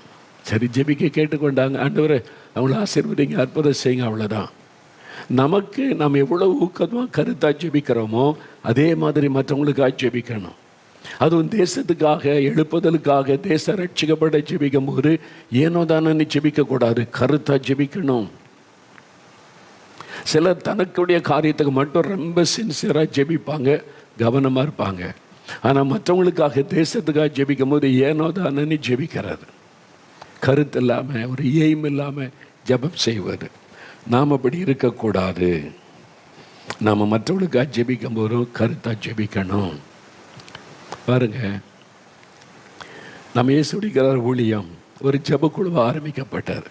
சரி, ஜெபிக்க கேட்டுக்கொண்டாங்க, ஆண்டவரே அவங்கள ஆசீர்வதிங்க, அற்புதம் செய்யுங்க, அவ்வளோதான். நமக்கு நாம் எவ்வளோ ஊக்கமாக கருத்தாக ஜெபிக்கிறோமோ அதே மாதிரி மற்றவங்களுக்காக ஜெபிக்கணும். அதுவும் தேசத்துக்காக, எழுப்புதலுக்காக, தேச ரட்சிக்கப்பட ஜெபிக்கும் போது ஏனோ தானே ஜெபிக்கக்கூடாது, கருத்தாக ஜெபிக்கணும். சிலர் தனக்குடைய காரியத்துக்கு மட்டும் ரொம்ப சின்சியராக ஜெபிப்பாங்க, கவனமாக இருப்பாங்க. ஆனால் மற்றவங்களுக்காக, தேசத்துக்காக ஜெபிக்கும் போது ஏனோ தானே ஜெபிக்கிறாரு, கருத்து இல்லாமல், ஒரு எய்ம் இல்லாமல் ஜெபம் செய்வார். நாம் அப்படி இருக்கக்கூடாது. நாம் மற்றவங்களுக்காக ஜெபிக்கும் போதும் கருத்தாக ஜெபிக்கணும். பாருங்க, நம்ம இயேசுடிக்கிறார் ஊழியம் ஒரு ஜெபக்குழுவாக ஆரம்பிக்கப்பட்டார்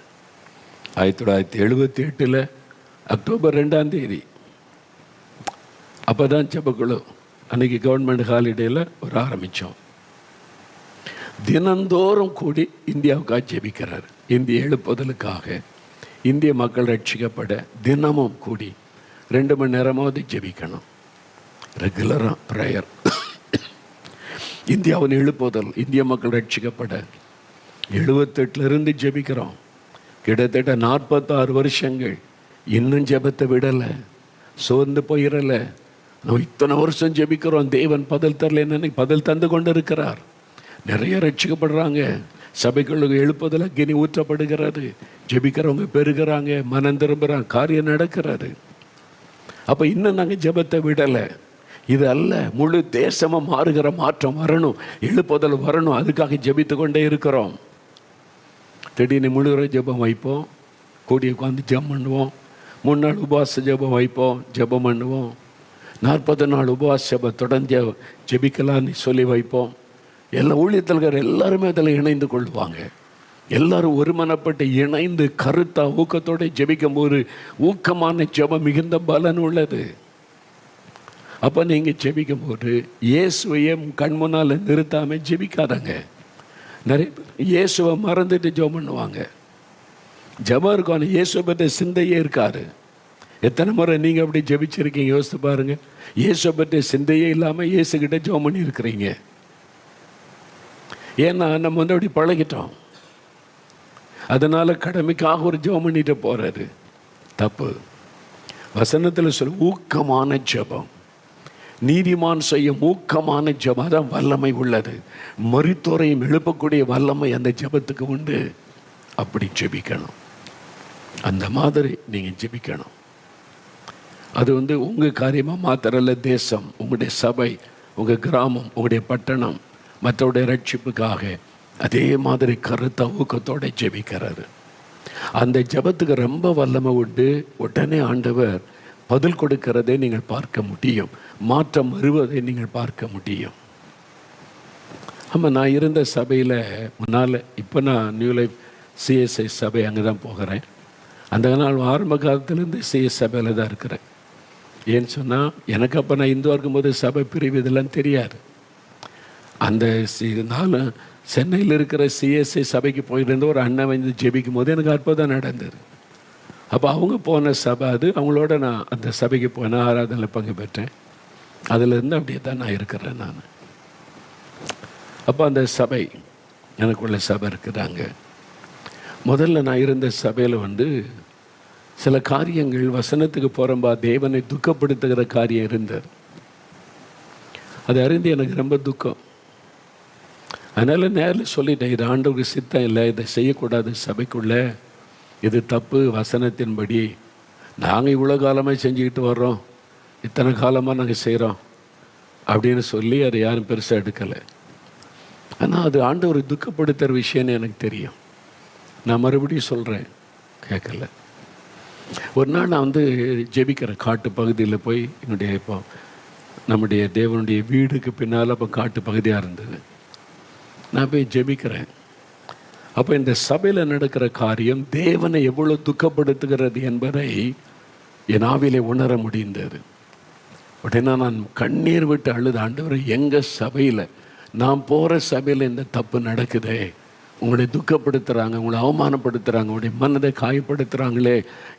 1978 அக்டோபர் 2 அப்போ தான் ஜெபக்குழு. அன்றைக்கி கவர்மெண்ட் ஹாலிடேயில் ஒரு ஆரம்பித்தோம். தினந்தோறும் கூடி இந்தியாவுக்காக ஜெபிக்கிறார். இந்திய எழுப்புதலுக்காக, இந்திய மக்கள் ரட்சிக்கப்பட தினமும் கூடி 2 மணி நேரமாவது ஜெபிக்கணும். ரெகுலராக ப்ரேயர். இந்தியாவின் எழுப்புதல், இந்திய மக்கள் ரட்சிக்கப்பட 78 ஜெபிக்கிறோம். கிட்டத்தட்ட 46 வருஷங்கள். இன்னும் ஜெபத்தை விடலை, சோர்ந்து போயிடலை. நம்ம இத்தனை வருஷம் ஜெபிக்கிறோம், தேவன் பதில் தரல. என்னன்னு பதில் தந்து கொண்டு இருக்கிறார். நிறைய ரட்சிக்கப்படுறாங்க, சபைகளுக்கு எழுப்புதல் அக்கினி ஊற்றப்படுகிறது, ஜெபிக்கிறவங்க பெருகிறாங்க, மனம் திரும்புகிறாங்க, காரியம் நடக்கிறது. அப்போ இன்னும் நாங்கள் ஜெபத்தை விடலை. இது அல்ல, முழு தேசமாக மாறுகிற மாற்றம் வரணும், எழுப்புதல் வரணும், அதுக்காக ஜெபித்து கொண்டே இருக்கிறோம். திடீர்னு முழுகிற ஜெபம் வைப்போம், கூடி உட்காந்து ஜெபம் பண்ணுவோம். 3 நாள் உபவாச ஜெபம் வைப்போம், ஜெபம் பண்ணுவோம். 40 நாள் உபவாச ஜெபம் தொடர்ந்து ஜெபிக்கலான்னு சொல்லி வைப்போம். எல்லா ஊழியத்தில் எல்லாருமே அதில் இணைந்து கொள்வாங்க. எல்லாரும் ஒருமனப்பட்டு இணைந்து கருத்தாக ஊக்கத்தோடு ஜெபிக்கும் போது ஊக்கமான ஜெபம் மிகுந்த பலன் உள்ளது. அப்போ நீங்கள் ஜெபிக்கும் போது இயேசுவையே கண் முன்னால் நிறுத்தாமல் ஜெபிக்காதாங்க. நிறைய பேர் இயேசுவை மறந்துட்டு ஜெபம் பண்ணுவாங்க. ஜெபம் இருக்கும், ஆனால் இயேசுவை பற்றி சிந்தையே இருக்காது. எத்தனை முறை நீங்கள் அப்படி ஜெபிச்சிருக்கீங்க யோசித்து பாருங்கள். இயேசுவை பற்றி சிந்தையே இல்லாமல் இயேசுக்கிட்ட ஜெபம் பண்ணி இருக்கிறீங்க. ஏன்னா நம்ம அப்படி பழகிட்டோம். அதனால் கடமைக்காக ஒரு ஜெபம் பண்ணிட்டு போகிறாரு, தப்பு. வசனத்தில் சொல்ல ஊக்கமான ஜெபம், நீதிமான் செய்யும் ஊக்கமான ஜெபம் தான் வல்லமை உள்ளது. மரித்தோரையும் எழுப்பக்கூடிய வல்லமை அந்த ஜெபத்துக்கு உண்டு. அப்படி ஜெபிக்கணும், அந்த மாதிரி நீங்கள் ஜெபிக்கணும். அது உங்கள் காரியமாக மாத்திரல்ல, தேசம், உங்களுடைய சபை, உங்கள் கிராமம், உங்களுடைய பட்டணம், மற்றவுடைய ரட்சிப்புக்காக அதே மாதிரி கருத்த ஊக்கத்தோடு ஜெபிக்கிறாரு. அந்த ஜெபத்துக்கு ரொம்ப வல்லமை உண்டு. உடனே ஆண்டவர் பதில் கொடுக்கிறதை நீங்கள் பார்க்க முடியும், மாற்றம் வருவதை நீங்கள் பார்க்க முடியும். ஆமாம், நான் இருந்த சபையில் முன்னால், இப்போ நான் நியூ லைஃப் சிஎஸ்ஐ சபை அங்கே தான் போகிறேன். அந்த நாள் ஆரம்ப காலத்துலேருந்து சிஎஸ் சபையில் தான் இருக்கிறேன். ஏன்னு சொன்னால் எனக்கு அப்போ நான் இந்துவாக இருக்கும்போது சபை பிரிவு இதெல்லாம் தெரியாது. அந்த நாள் சென்னையில் இருக்கிற சிஎஸ்ஐ சபைக்கு போயிருந்த ஒரு அண்ணன் வந்து ஜெபிக்கும் போது எனக்கு அற்புதம் நடந்தது. அப்போ அவங்க போன சபை அது, அவங்களோட நான் அந்த சபைக்கு போனேன், ஆராதனையில் பங்கு பெற்றேன். அதிலேருந்து அப்படியே தான் நான் இருக்கிறேன் நான். அப்போ அந்த சபை, எனக்குள்ள சபை இருக்குதாங்க. முதல்ல நான் இருந்த சபையில் சில காரியங்கள் வசனத்துக்கு போகிறம்பா தேவனை துக்கப்படுத்துகிற காரியம் இருந்தது. அதை அறிந்து எனக்கு ரொம்ப துக்கம். அதனால் நேரில் சொல்லிட்டேன், இது ஆண்டவருக்கு சித்தம் இல்லை, இதை செய்யக்கூடாது சபைக்குள்ளே, இது தப்பு வசனத்தின்படி. நாங்கள் இவ்வளோ காலமாக செஞ்சுக்கிட்டு வர்றோம், இத்தனை காலமாக நாங்கள் செய்கிறோம் அப்படின்னு சொல்லி அதை யாரும் பெருசாக எடுக்கலை. ஆனால் அது ஆண்டவரை துக்கப்படுத்துகிற விஷயம்னு எனக்கு தெரியும். நான் மறுபடியும் சொல்கிறேன், கேட்கல. ஒரு நாள் நான் ஜெபிக்கிறேன், காட்டு பகுதியில் போய். என்னுடைய இப்போ நம்முடைய தேவனுடைய வீடுக்கு பின்னால் அப்போ காட்டு பகுதியாக இருந்தது. நான் போய் ஜெபிக்கிறேன். அப்போ இந்த சபையில் நடக்கிற காரியம் தேவனை எவ்வளோ துக்கப்படுத்துகிறது என்பதை என் ஆவிலே உணர முடிந்தது. உடனே நான் கண்ணீர் விட்டு அழுது, ஆண்டவரை எங்கள் சபையில், நான் போகிற சபையில் இந்த தப்பு நடக்குதே, உங்களை துக்கப்படுத்துகிறாங்க, உங்களை அவமானப்படுத்துகிறாங்க, உங்களுடைய மனதை காயப்படுத்துகிறாங்களே,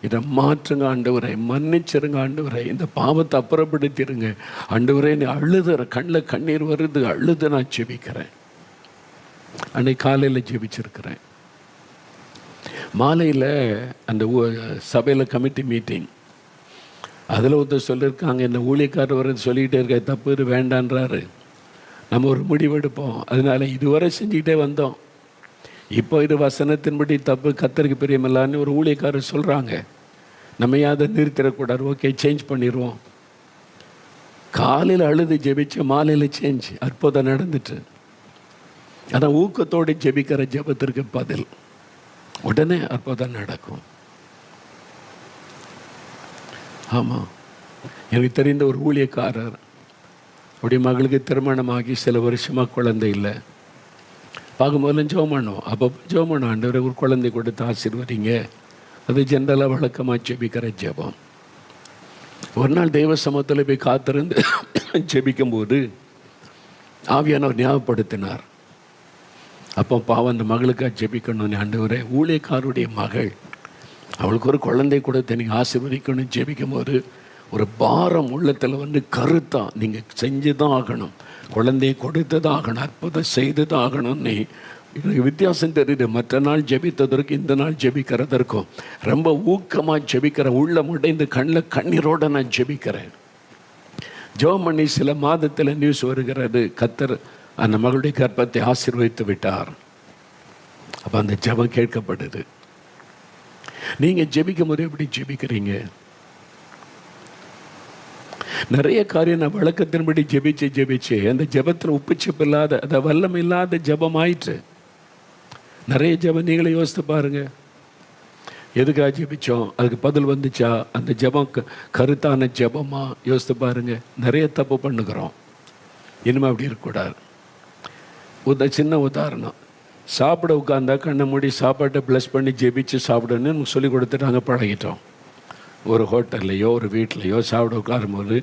இதை மாற்றுங்க ஆண்டவரை, மன்னிச்சிருங்க ஆண்டவரை, இந்த பாவத்தை அப்புறப்படுத்திடுங்க ஆண்டவரே. நீ அழுதுற, கண்ணில் கண்ணீர் வருது, அழுது நான் ஜெபிக்கிறேன். அன்னைக்கு காலையில் ஜெபிச்சிருக்கிறேன். மாலையில் அந்த சபையில் கமிட்டி மீட்டிங், அதில் ஒருத்தர் சொல்லியிருக்காங்க, என்ன ஊழியக்காரர் வர சொல்லிக்கிட்டே இருக்க, தப்பு இது வேண்டான்றாரு. நம்ம ஒரு முடிவெடுப்போம். அதனால இதுவரை செஞ்சுக்கிட்டே வந்தோம், இப்போ இது வசனத்தின்படி தப்பு, கர்த்தருக்கு பிரியமில்லான்னு ஒரு ஊழியக்காரர் சொல்கிறாங்க. நம்ம அதை நிறுத்திடக்கூடாது. ஓகே, சேஞ்ச் பண்ணிடுவோம். காலையில் அழுது ஜெபிச்சு மாலையில் சேஞ்ச், அற்புதம் நடந்துட்டு. அதான் ஊக்கத்தோடு ஜெபிக்கிற ஜெபத்திற்கு பதில், உடனே அற்புதம் நடக்கும். ஆமாம், எனக்கு தெரிந்த ஒரு ஊழியக்காரர், அப்படி மகளுக்கு திருமணமாகி சில வருஷமாக குழந்தை இல்லை. பார்க்கும்போதெல்லாம் ஜெபம் பண்ணுவோம். அப்போ ஜெபம் பண்ணுவோம், ஆண்டவரே ஒரு குழந்தை கொடுத்து ஆசீர்வதிங்க. அது ஜென்ரலாக வழக்கமாக ஜெபிக்கிற ஜெபம். ஒரு நாள் தெய்வ சமூகத்தில் போய் காத்திருந்து ஜெபிக்கும்போது ஆவியானவர் ஞாபகப்படுத்தினார். அப்போ பாவம் அந்த மகளுக்காக ஜெபிக்கணும்னு, ஆண்டவரே ஊழியக்காரருடைய மகள், அவளுக்கு ஒரு குழந்தை கொடுத்து நீங்கள் ஆசீர்வதிக்கணும். ஜெபிக்கும் போது ஒரு பாரம் உள்ளத்தில் வந்து கருத்தா, நீங்கள் செஞ்சு தான் ஆகணும், குழந்தையை கொடுத்து தான் ஆகணும், அற்புதம் செய்து தான் ஆகணும்னு. எனக்கு வித்தியாசம் தெரியுது மற்ற நாள் ஜெபித்ததற்கும் இந்த நாள் ஜெபிக்கிறதற்கும். ரொம்ப ஊக்கமாக ஜெபிக்கிறேன், உள்ள உடைந்து கண்ணில் கண்ணீரோடு நான் ஜெபிக்கிறேன். ஜெபம் பண்ணி சில மாதத்தில் நியூஸ் வருகிறது, கர்த்தர் அந்த மகளுடைய கர்ப்பத்தை ஆசீர்வதித்து விட்டார். அப்போ அந்த ஜெபம் கேட்கப்படுது. நீங்கள் ஜெபிக்கும் போது எப்படி ஜெபிக்கிறீங்க? நிறைய காரியம் நான் வழக்கத்தின்படி ஜெபிச்சு அந்த ஜெபத்தில் உப்புச்சப்பு இல்லாத, அதை வல்லம் இல்லாத ஜெபம் ஆயிற்று. நிறைய ஜெபம் நீங்களே யோசித்து பாருங்க. எதுக்காக ஜெபிச்சோம், அதுக்கு பதில் வந்துச்சா, அந்த ஜெபம் கருத்தான ஜெபமா, யோசித்து பாருங்க. நிறைய தப்பு பண்ணுகிறோம். இனிமே அப்படி இருக்கக்கூடாது. சின்ன உதாரணம், சாப்பிட உட்காந்தா கண்ணை மூடி சாப்பாட்டை ப்ளஸ் பண்ணி ஜெபிச்சு சாப்பிடணும்னு நமக்கு சொல்லி கொடுத்துட்டாங்க, பழகிட்டோம். ஒரு ஹோட்டல்லையோ ஒரு வீட்லையோ சாப்பிட உட்காரும்போது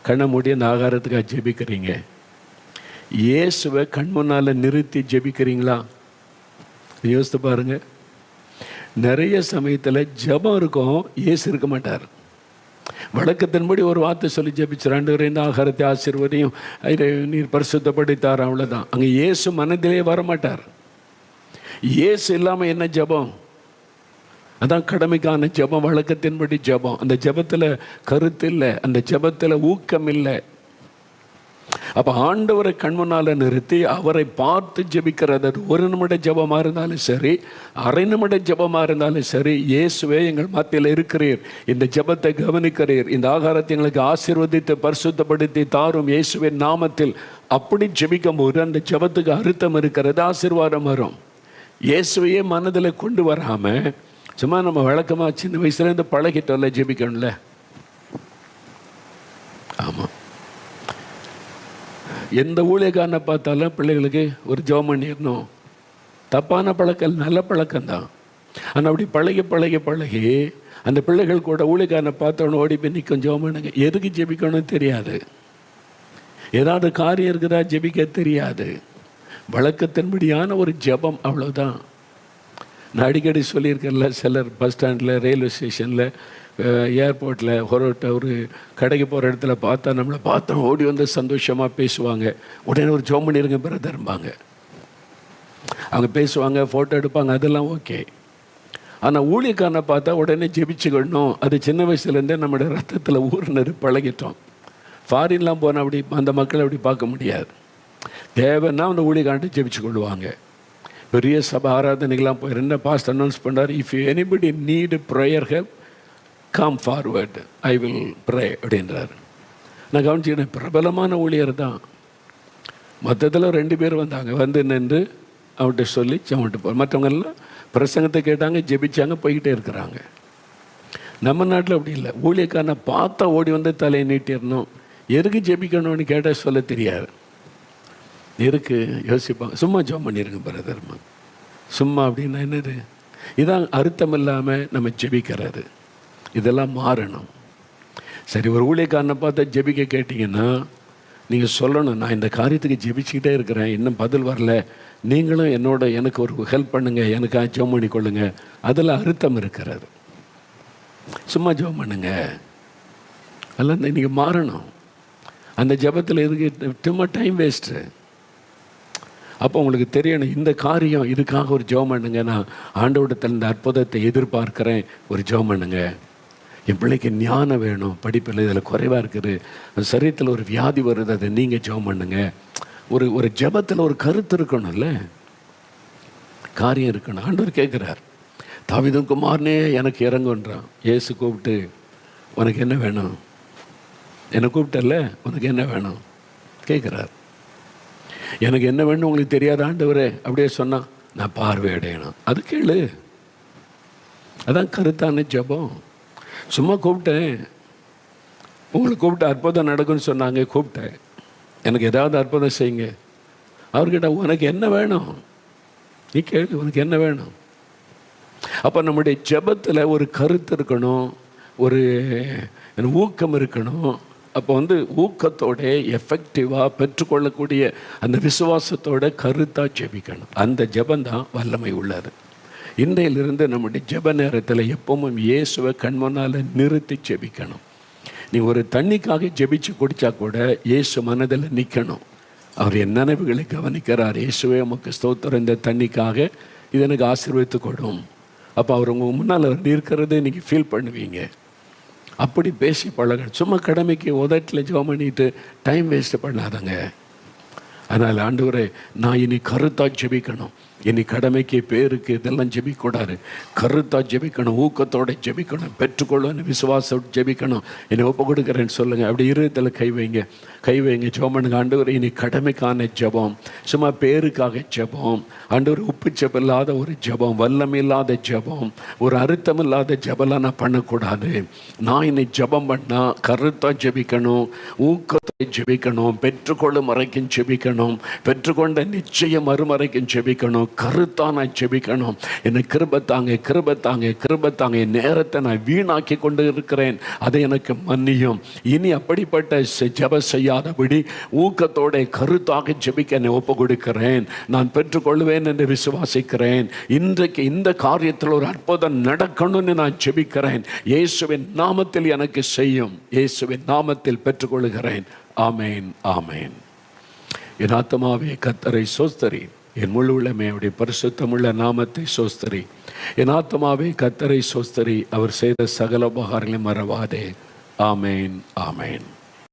கண்ணை மூடி அந்த ஆகாரத்துக்காக ஜெபிக்கிறீங்க. இயேசுவை கண் முன்னால் நிறுத்தி ஜெபிக்கிறீங்களா? யோசித்து பாருங்க. நிறைய சமயத்தில் ஜெபம் இருக்கும், இயேசு இருக்க மாட்டார். வழக்கத்தின்படி ஒரு வார்த்தை சொல்லி ஜெபிச்சு, ஆண்டவரே இந்த ஆகாரத்தை ஆசீர்வதியும், நீர் பரிசுத்தப்படுத்தார், அவ்வளோதான். அங்கே இயேசு மனதிலே வரமாட்டார். இயேசு இல்லாமல் என்ன ஜெபம்? அதான் கடமைக்கான ஜெபம், வழக்கத்தின்படி ஜெபம். அந்த ஜெபத்தில் கருத்து இல்லை, அந்த ஜெபத்தில் ஊக்கம் இல்லை. அப்போ ஆண்டவரை கண்முன்னால் நிறுத்தி அவரை பார்த்து ஜெபிக்கிறது. ஒரு நிமிட ஜெபமாக இருந்தாலும் சரி, அரை நிமிட ஜெபமாக இருந்தாலும் சரி, இயேசுவே எங்கள் மத்தியில் இருக்கிறீர், இந்த ஜெபத்தை கவனிக்கிறீர், இந்த ஆகாரத்தை எங்களுக்கு ஆசீர்வதித்து பரிசுத்தப்படுத்தி தாரும் இயேசுவின் நாமத்தில். அப்படி ஜெபிக்கும் போது அந்த ஜெபத்துக்கு அர்த்தம் இருக்கிறது, ஆசீர்வாதம் வரும். இயேசுவையே மனதில் கொண்டு வராமல் சும்மா நம்ம வழக்கமாக சின்ன வயசுலேருந்து பழகிட்டோம்ல ஜெபிக்கணும்ல. ஆமாம், எந்த ஊழியக்காரனை பார்த்தாலும் பிள்ளைகளுக்கு ஒரு ஜெபம் பண்ணிடணும். தப்பான பழக்கம், நல்ல பழக்கம்தான். ஆனால் அப்படி பழகி அந்த பிள்ளைகள் கூட ஊழியக்காரனை பார்த்தோன்னு ஓடி போய் நிற்கும், ஜெபம் பண்ணுங்க. எதுக்கு ஜெபிக்கணும்னு தெரியாது, ஏதாவது காரியம் இருக்குதா ஜெபிக்க தெரியாது. வழக்கத்தின்படியான ஒரு ஜெபம், அவ்வளோதான். நான் அடிக்கடி சொல்லியிருக்கேன்ல, சிலர் பஸ் ஸ்டாண்டில், ரயில்வே ஸ்டேஷனில், ஏர்போர்ட்டில், ஒரு கடைக்கு போகிற இடத்துல பார்த்தா நம்மளை பார்த்தோம் ஓடி வந்து சந்தோஷமாக பேசுவாங்க. உடனே ஒரு ஜெபம் பண்ணிருங்க பிரதர்பாங்க. அவங்க பேசுவாங்க, ஃபோட்டோ எடுப்பாங்க, அதெல்லாம் ஓகே. ஆனால் ஊழியக்காரனை பார்த்தா உடனே ஜெபிச்சுக்கணும். அது சின்ன வயசுலேருந்தே நம்மளோட ரத்தத்தில் ஊர்னது பழகிட்டோம். ஃபாரின்லாம் போனால் அப்படி அந்த மக்களை அப்படி பார்க்க முடியாது. தேவைன்னா அந்த ஊழியக்காரன்ட்டு ஜெபிச்சு கொள்வாங்க. பெரிய சபை ஆராதனைகள்லாம் போய் என்ன பாஸ்ட் அனௌன்ஸ் பண்ணுறாரு, if you anybody need prayer help come forward, I will pray அப்படின்றாரு. நான் கவனிச்சுக்கிறேன், பிரபலமான ஊழியர் தான். மொத்தத்தில் 2 பேர் வந்தாங்க, வந்து நின்று அவன்கிட்ட சொல்லி அவன்கிட்ட போ. மற்றவங்கெல்லாம் பிரசங்கத்தை கேட்டாங்க, ஜெபிச்சாங்க, போய்கிட்டே இருக்கிறாங்க. நம்ம நாட்டில் அப்படி இல்லை. ஊழியக்காரனை பார்த்தா ஓடி வந்து தலையை நீட்டிடணும். எதுக்கு ஜெபிக்கணும்னு கேட்டால் சொல்ல தெரியாது. எதுக்கு யோசிப்பாங்க, சும்மா ஜெபம் பண்ணிடுங்க பிரதர்மா. சும்மா அப்படின்னா என்னது? இதான் அர்த்தம் இல்லாமல் நம்ம ஜெபிக்கிறது. இதெல்லாம் மாறணும். சரி, ஒரு ஊழியக்காரனை பார்த்தா ஜெபிக்க கேட்டிங்கன்னா நீங்கள் சொல்லணும், நான் இந்த காரியத்துக்கு ஜெபிச்சுக்கிட்டே இருக்கிறேன், இன்னும் பதில் வரல, நீங்களும் எனக்கு ஒரு ஹெல்ப் பண்ணுங்கள், எனக்காக ஜெபம் பண்ணி கொள்ளுங்க. அதில் அர்த்தம் இருக்கிறது. சும்மா ஜெபம் பண்ணுங்க, அதெல்லாம் நீங்கள் மாறணும். அந்த ஜெபத்தில் எதுக்கு சும்மா டைம் வேஸ்ட்டு? அப்போ உங்களுக்கு தெரியணும், இந்த காரியம் இதுக்காக ஒரு ஜெபம் பண்ணுங்க, நான் ஆண்டவரிடத்தில் இந்த அற்புதத்தை எதிர்பார்க்குறேன், ஒரு ஜெபம் பண்ணுங்க. என் பிள்ளைக்கு ஞானம் வேணும், படிப்பில் இதில் குறைவாக இருக்குது, சரீரத்தில் ஒரு வியாதி வருது, அதை நீங்கள் ஜெபம் பண்ணுங்க. ஒரு ஜெபத்தில் ஒரு கருத்து இருக்கணும்ல, காரியம் இருக்கணும். ஆண்டவர் கேட்குறார், தாவீதின் குமாரனே எனக்கு இறங்குன்றான். இயேசு கூப்பிட்டு, உனக்கு என்ன வேணும்? என்னை கூப்பிட்டல்ல, உனக்கு என்ன வேணும் கேட்குறார். எனக்கு என்ன வேணும் உங்களுக்கு தெரியாத ஆண்டவரே அப்படியே சொன்னால், நான் பார்வை அடையணும். அது கேளு. அதான் கருத்தான ஜெபம். சும்மா கூப்பிட்டேன், உங்களுக்கு கூப்பிட்டு அற்புதம் நடக்கும்னு சொன்னாங்க, கூப்பிட்டேன், எனக்கு ஏதாவது அற்புதம் செய்யுங்க. அவர்கிட்ட உனக்கு என்ன வேணும் நீ கேளு, உனக்கு என்ன வேணும். அப்போ நம்முடைய ஜெபத்தில் ஒரு கருத்து இருக்கணும், ஒரு ஊக்கம் இருக்கணும். அப்போ ஊக்கத்தோட எஃபெக்டிவாக பெற்றுக்கொள்ளக்கூடிய அந்த விசுவாசத்தோட கருத்தாக ஜெபிக்கணும். அந்த ஜெபந்தான் வல்லமை உள்ளது. இன்றையிலிருந்து நம்முடைய ஜெப நேரத்தில் எப்பவும் இயேசுவை கண்முன்னால் நிறுத்தி ஜெபிக்கணும். நீ ஒரு தண்ணிக்காக ஜெபிச்சு குடித்தா கூட இயேசு மனதில் நிற்கணும். அவர் என் நினைவுகளை கவனிக்கிறார். இயேசுவே உமக்கு ஸ்தோத்திரம், இந்த தண்ணிக்காக இது எனக்கு ஆசீர்வதித்து கொடும். அப்போ அவர் உங்கள் முன்னால் இருக்கிறதே நீங்கள் ஃபீல் பண்ணுவீங்க. அப்படி பேசி பழக. சும்மா கடமைக்கு உதட்டில் ஜெபம் பண்ணிட்டு டைம் வேஸ்ட் பண்ணாதங்க. அதனால் ஆண்டவரே, நான் இனி கருத்தாக ஜெபிக்கணும். இனி கடமைக்கு பேருக்கு இதெல்லாம் ஜெபிக்கூடாது. கருத்தாக ஜெபிக்கணும், ஊக்கத்தோடு ஜெபிக்கணும், பெற்றுக்கொள்ளணும், விசுவாசம் ஜெபிக்கணும். என்னை ஒப்பு கொடுக்குறேன்னு சொல்லுங்கள். அப்படி இருதயத்தில் கை வைங்க, கை வைங்க, ஜெபம் பண்ணுங்க. ஆண்டவர், இனி கடமைக்கான ஜெபம், சும்மா பேருக்காக ஜெபம், ஆண்டவர் உப்பு ஜெபம் இல்லாத ஒரு ஜெபம், வல்லம் இல்லாத ஜெபம், ஒரு அர்த்தம் இல்லாத ஜெபம்லாம் நான் பண்ணக்கூடாது. நான் இன்னை ஜெபம் பண்ணால் கருத்தாக ஜெபிக்கணும், ஊக்கத்தை ஜெபிக்கணும், பெற்றுக்கொள்ளும் வரைக்கும் ஜெபிக்கணும், பெற்றுக்கொண்ட நிச்சயம் மறுமறைக்கும் ஜெபிக்கணும், கருத்தா நான் ஜெபிக்கணும். என்னை கிருபத்தாங்க, கிருபத்தாங்க, கிருபத்தாங்க. என் நேரத்தை நான் வீணாக்கி கொண்டு இருக்கிறேன், அதை எனக்கு மன்னியும். இனி அப்படிப்பட்ட ஜெபம் செய்யாதபடி ஊக்கத்தோட கருத்தாக ஜெபிக்க என்னை ஒப்பு கொடுக்கிறேன். நான் பெற்றுக்கொள்வேன் என்று விசுவாசிக்கிறேன். இன்றைக்கு இந்த காரியத்தில் ஒரு அற்புதம் நடக்கணும்னு நான் ஜெபிக்கிறேன். இயேசுவின் நாமத்தில் எனக்கு செய்யும். இயேசுவின் நாமத்தில் பெற்றுக்கொள்கிறேன். ஆமேன், ஆமேன். என் ஆத்துமாவே கர்த்தரை சோஸ்தரி, என் முழு உள்ளமே அவருடைய பரிசுத்தமுள்ள நாமத்தை சோஸ்தரி. என் ஆத்துமாவே கர்த்தரை சோஸ்தரி, அவர் செய்த சகல உபகாரங்களை மறவாதே. ஆமேன், ஆமேன்.